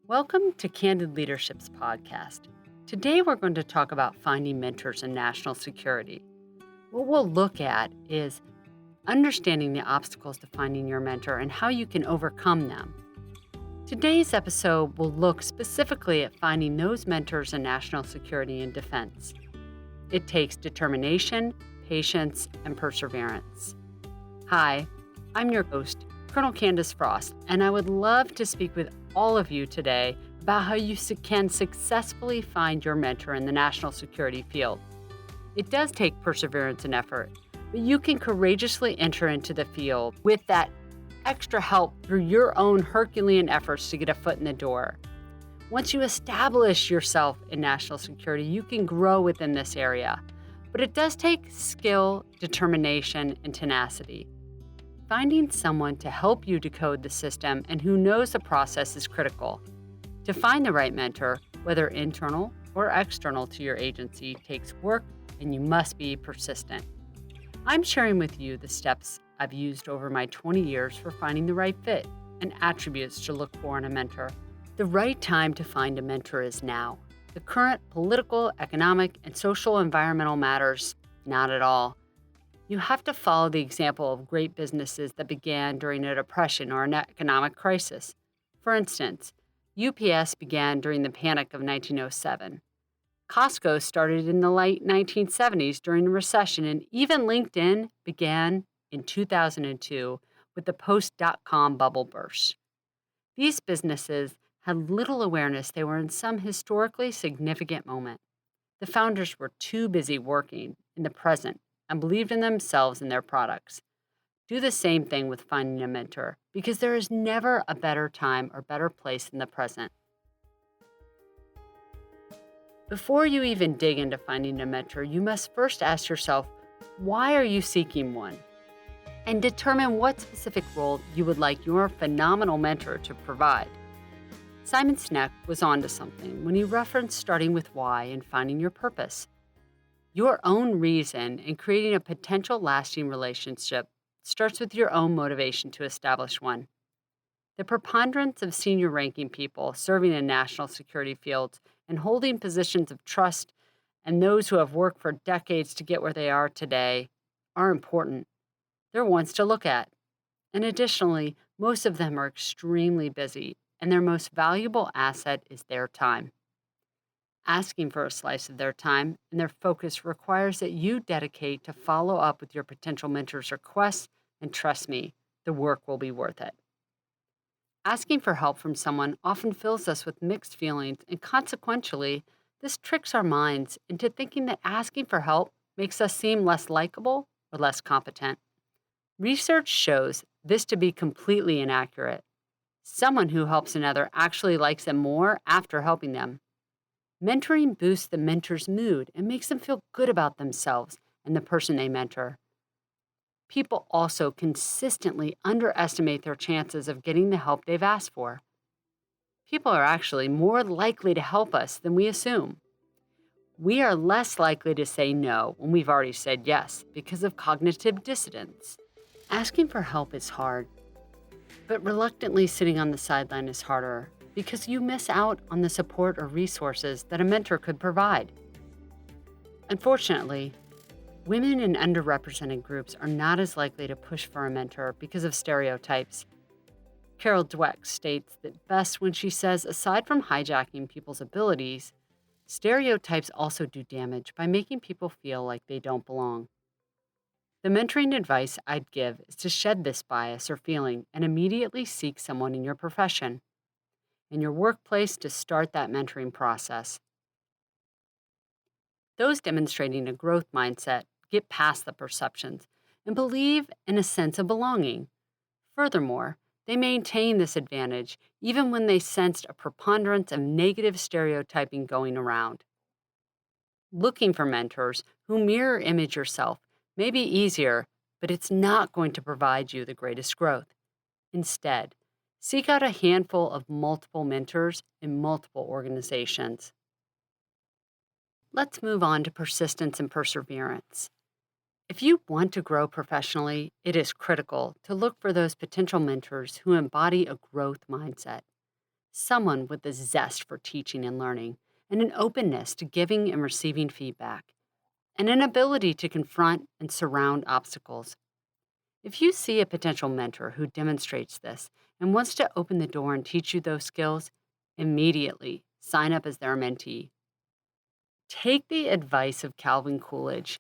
Welcome to Candid Leadership's podcast. Today we're going to talk about finding mentors in national security. What we'll look at is understanding the obstacles to finding your mentor and how you can overcome them. Today's episode will look specifically at finding those mentors in national security and defense. It takes determination, patience, and perseverance. Hi, I'm your host, Colonel Candice Frost, and I would love to speak with all of you today about how you can successfully find your mentor in the national security field. It does take perseverance and effort, but you can courageously enter into the field with that extra help through your own Herculean efforts to get a foot in the door. Once you establish yourself in national security, you can grow within this area, but it does take skill, determination, and tenacity. Finding someone to help you decode the system and who knows the process is critical. To find the right mentor, whether internal or external to your agency, takes work and you must be persistent. I'm sharing with you the steps I've used over my 20 years for finding the right fit and attributes to look for in a mentor. The right time to find a mentor is now. The current political, economic, and social environmental matters, not at all. You have to follow the example of great businesses that began during a depression or an economic crisis. For instance, UPS began during the Panic of 1907. Costco started in the late 1970s during the recession, and even LinkedIn began in 2002 with the post-dot-com bubble burst. These businesses had little awareness they were in some historically significant moment. The founders were too busy working in the present and believed in themselves and their products. Do the same thing with finding a mentor, because there is never a better time or better place than the present. Before you even dig into finding a mentor, you must first ask yourself, why are you seeking one? And determine what specific role you would like your phenomenal mentor to provide. Simon Sinek was onto something when he referenced starting with why and finding your purpose. Your own reason in creating a potential lasting relationship starts with your own motivation to establish one. The preponderance of senior ranking people serving in national security fields and holding positions of trust and those who have worked for decades to get where they are today are important. They're ones to look at. And additionally, most of them are extremely busy, and their most valuable asset is their time. Asking for a slice of their time and their focus requires that you dedicate to follow up with your potential mentor's requests, and trust me, the work will be worth it. Asking for help from someone often fills us with mixed feelings, and consequentially, this tricks our minds into thinking that asking for help makes us seem less likable or less competent. Research shows this to be completely inaccurate. Someone who helps another actually likes them more after helping them. Mentoring boosts the mentor's mood and makes them feel good about themselves and the person they mentor. People also consistently underestimate their chances of getting the help they've asked for. People are actually more likely to help us than we assume. We are less likely to say no when we've already said yes because of cognitive dissonance. Asking for help is hard, but reluctantly sitting on the sideline is harder, because you miss out on the support or resources that a mentor could provide. Unfortunately, women in underrepresented groups are not as likely to push for a mentor because of stereotypes. Carol Dweck states that best when she says, aside from hijacking people's abilities, stereotypes also do damage by making people feel like they don't belong. The mentoring advice I'd give is to shed this bias or feeling and immediately seek someone in your profession, in your workplace, to start that mentoring process. Those demonstrating a growth mindset get past the perceptions and believe in a sense of belonging. Furthermore, they maintain this advantage even when they sensed a preponderance of negative stereotyping going around. Looking for mentors who mirror image yourself may be easier, but it's not going to provide you the greatest growth. Instead, seek out a handful of multiple mentors in multiple organizations. Let's move on to persistence and perseverance. If you want to grow professionally, it is critical to look for those potential mentors who embody a growth mindset. someone with a zest for teaching and learning, and an openness to giving and receiving feedback, and an ability to confront and surround obstacles. If you see a potential mentor who demonstrates this and wants to open the door and teach you those skills, immediately sign up as their mentee. Take the advice of Calvin Coolidge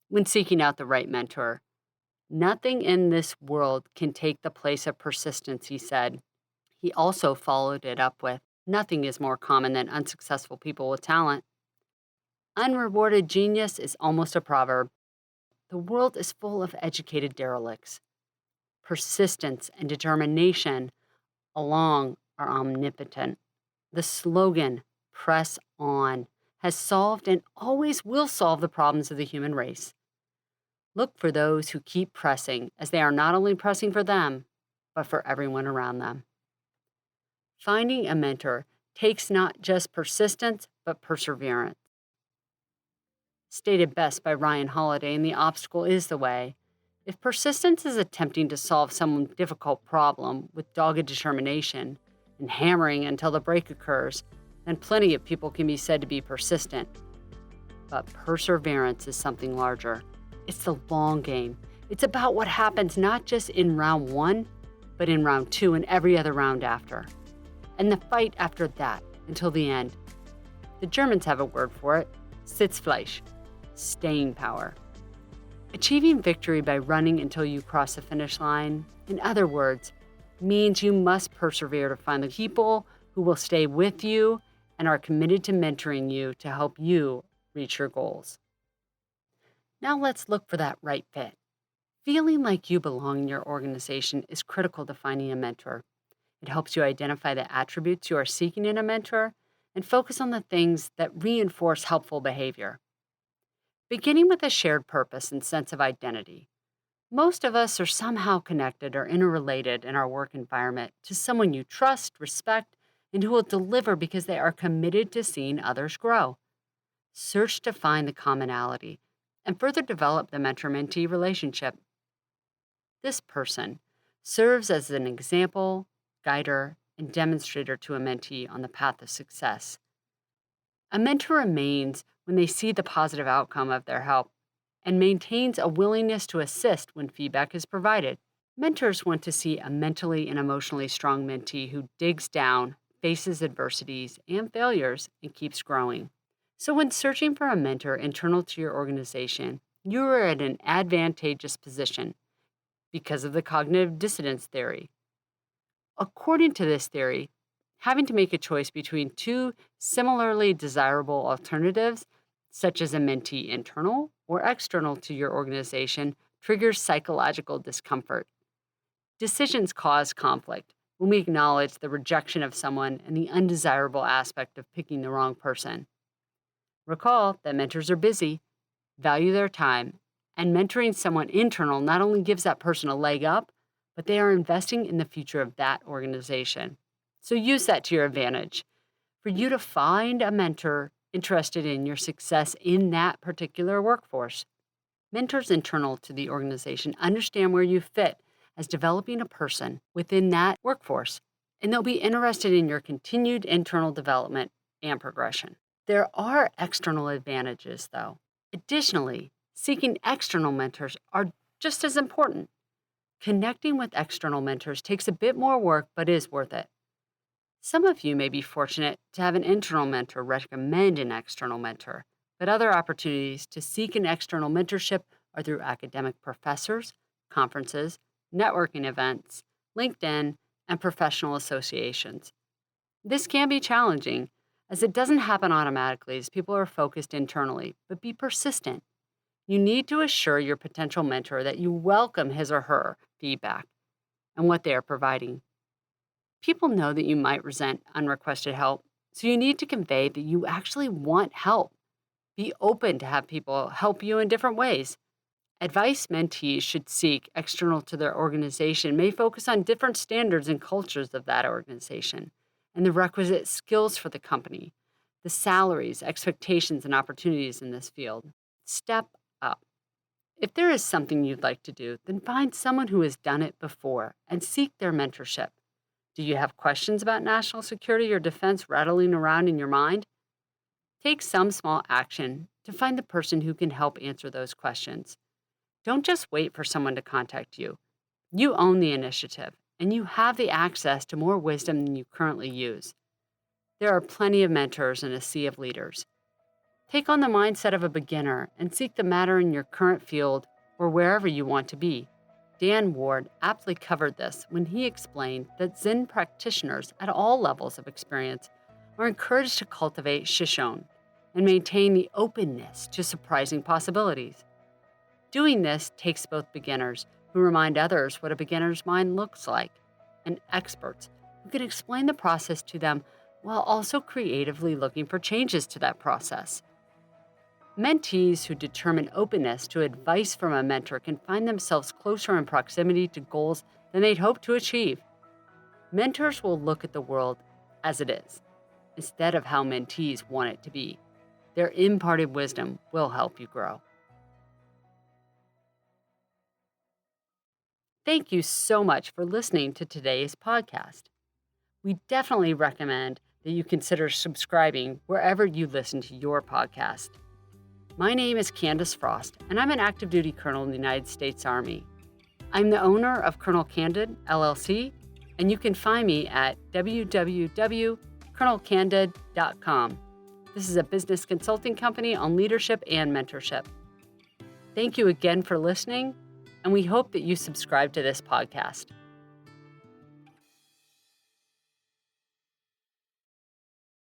when seeking out the right mentor. Nothing in this world can take the place of persistence, he said. He also followed it up with, nothing is more common than unsuccessful people with talent. Unrewarded genius is almost a proverb. The world is full of educated derelicts. Persistence and determination along are omnipotent. The slogan, press on, has solved and always will solve the problems of the human race. Look for those who keep pressing, as they are not only pressing for them, but for everyone around them. Finding a mentor takes not just persistence, but perseverance. Stated best by Ryan Holiday in The Obstacle is the Way. If persistence is attempting to solve some difficult problem with dogged determination and hammering until the break occurs, then plenty of people can be said to be persistent. But perseverance is something larger. It's the long game. It's about what happens not just in round 1, but in round 2 and every other round after. And the fight after that until the end. The Germans have a word for it, Sitzfleisch, staying power. Achieving victory by running until you cross the finish line, in other words, means you must persevere to find the people who will stay with you and are committed to mentoring you to help you reach your goals. Now let's look for that right fit. Feeling like you belong in your organization is critical to finding a mentor. It helps you identify the attributes you are seeking in a mentor and focus on the things that reinforce helpful behavior. Beginning with a shared purpose and sense of identity. Most of us are somehow connected or interrelated in our work environment to someone you trust, respect, and who will deliver because they are committed to seeing others grow. Search to find the commonality and further develop the mentor-mentee relationship. This person serves as an example, guider, and demonstrator to a mentee on the path of success. A mentor remains when they see the positive outcome of their help and maintains a willingness to assist when feedback is provided. Mentors want to see a mentally and emotionally strong mentee who digs down, faces adversities and failures, and keeps growing. So when searching for a mentor internal to your organization, you are at an advantageous position because of the cognitive dissonance theory. According to this theory, having to make a choice between two similarly desirable alternatives, such as a mentee internal or external to your organization, triggers psychological discomfort. Decisions cause conflict when we acknowledge the rejection of someone and the undesirable aspect of picking the wrong person. Recall that mentors are busy, value their time, and mentoring someone internal not only gives that person a leg up, but they are investing in the future of that organization. So use that to your advantage. For you to find a mentor interested in your success in that particular workforce. Mentors internal to the organization understand where you fit as developing a person within that workforce, and they'll be interested in your continued internal development and progression. There are external advantages, though. Additionally, seeking external mentors are just as important. Connecting with external mentors takes a bit more work, but is worth it. Some of you may be fortunate to have an internal mentor recommend an external mentor, but other opportunities to seek an external mentorship are through academic professors, conferences, networking events, LinkedIn, and professional associations. This can be challenging, as it doesn't happen automatically as people are focused internally, but be persistent. You need to assure your potential mentor that you welcome his or her feedback and what they are providing. People know that you might resent unrequested help, so you need to convey that you actually want help. Be open to have people help you in different ways. Advice mentees should seek external to their organization may focus on different standards and cultures of that organization and the requisite skills for the company, the salaries, expectations, and opportunities in this field. Step up. If there is something you'd like to do, then find someone who has done it before and seek their mentorship. Do you have questions about national security or defense rattling around in your mind? Take some small action to find the person who can help answer those questions. Don't just wait for someone to contact you. You own the initiative, and you have the access to more wisdom than you currently use. There are plenty of mentors and a sea of leaders. Take on the mindset of a beginner and seek the matter in your current field or wherever you want to be. Dan Ward aptly covered this when he explained that Zen practitioners at all levels of experience are encouraged to cultivate Shishon and maintain the openness to surprising possibilities. Doing this takes both beginners who remind others what a beginner's mind looks like and experts who can explain the process to them while also creatively looking for changes to that process. Mentees who determine openness to advice from a mentor can find themselves closer in proximity to goals than they'd hoped to achieve. Mentors will look at the world as it is, instead of how mentees want it to be. Their imparted wisdom will help you grow. Thank you so much for listening to today's podcast. We definitely recommend that you consider subscribing wherever you listen to your podcast. My name is Candice Frost, and I'm an active duty colonel in the United States Army. I'm the owner of Colonel Candid, LLC, and you can find me at www.colonelcandid.com. This is a business consulting company on leadership and mentorship. Thank you again for listening, and we hope that you subscribe to this podcast.